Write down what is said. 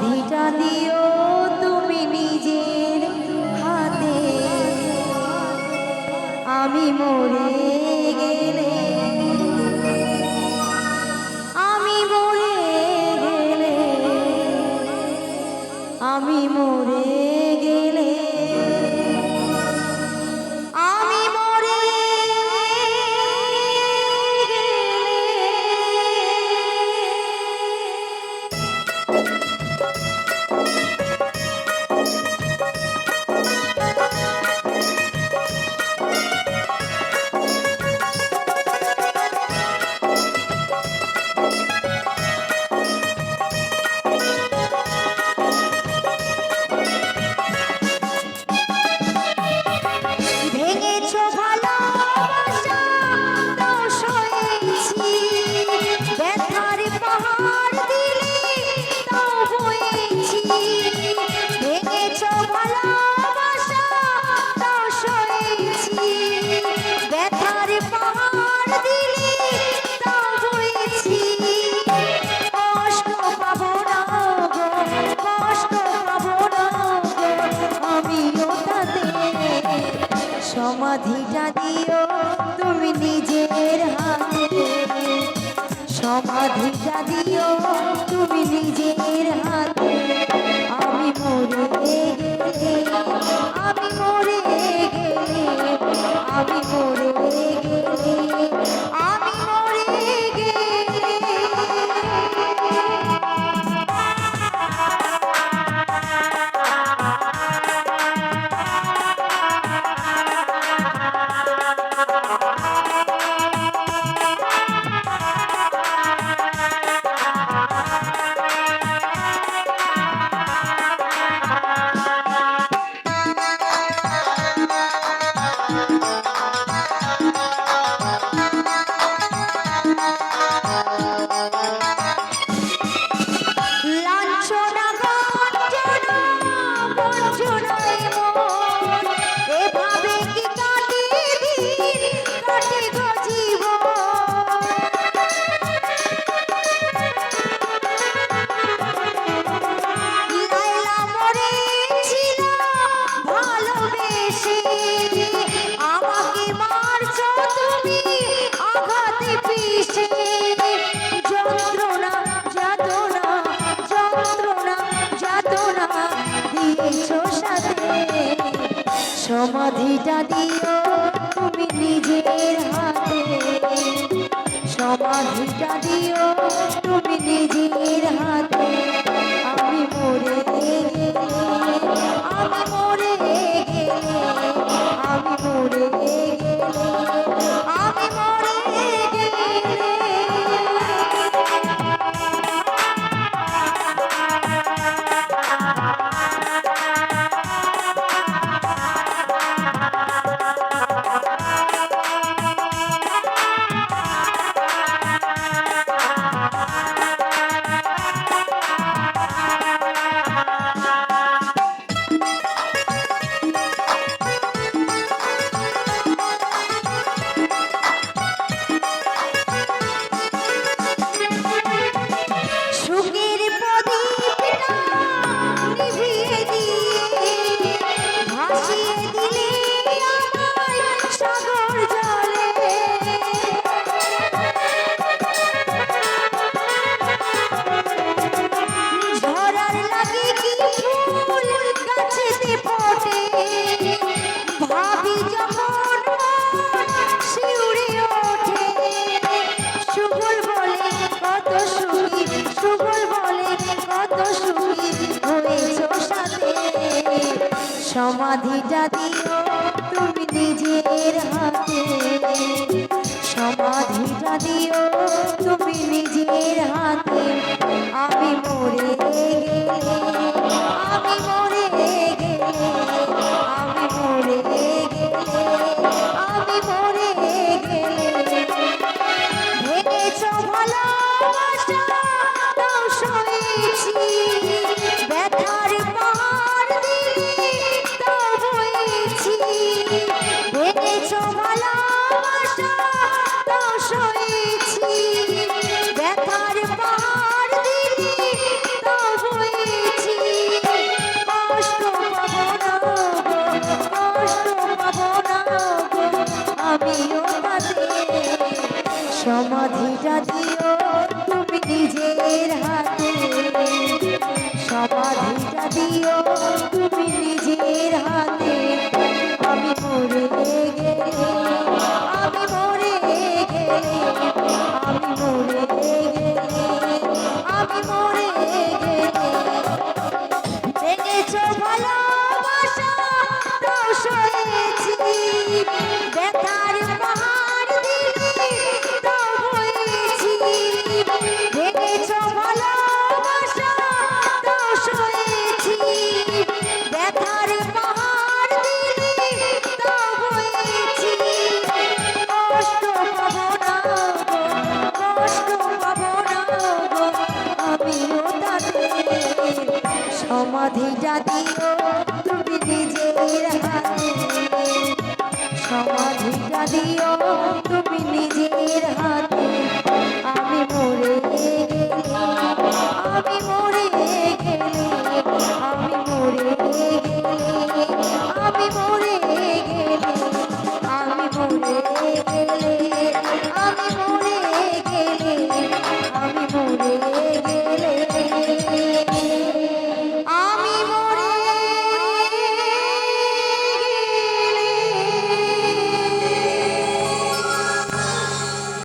সমাধিটা দিও তুমি নিজের হাতে, আমি মরে গেলে, আমি মরে গেলে, আমি মরে গেলে, আমি মরে সমাধিটা দিও তুমি নিজের হাতে, সমাধিটা দিও তুমি নিজের হাতে, আমি মরে গেলে, আমি মরে গেলে, আমি মরে গেলে, আমি মরে গেলে। সমাধিটা দিও তুমি নিজের হাতে, সমাধিটা দিও তুমি নিজের হাতে, আমি মরে গেলে, আমি মরে গেলে, আমি মরে গেলে, আমি মরে গেলে। সমাধিটা দিও তুমি নিজের হাতে, সমাধিটা দিও তুমি নিজের হাতে, আমি মরে গেলে, আমি মরে গেলে, আমি মরে গেলে, আমি মরে গেলে। ভেঙেছ ভালোবাসা তাও সয়েছি, ব্যথার পাহাড় দিলে তাও বয়েছি, ভেঙেছ ভালোবাসা তাও সয়েছি, ব্যথার পাহাড় দিলে তাও বয়েছি। আমিও তাদের সমাধিটা দিও তুমি নিজের হাতে, সমাধিটা দিও তুমি নিজের হাতে। আমি মরে গেলে, আমি মরে গেলে, আমি মরে গেলে, আমি মরে গেলে, ভেঙেছো ভালোবাসা তাও সয়েছি, ব্যথার পাহাড় দিলে তাও বয়েছি। ভেঙেছো ভালোবাসা তাও সয়েছি, ব্যথার পাহাড় দিলে তাও বয়েছি। কষ্ট পাবো না গো, কষ্ট পাবো না গো, আমিও তাদের সমাধিটা দিও তুমি নিজের হাতে, সমাধিটা দিও তুমি নিজের হাতে।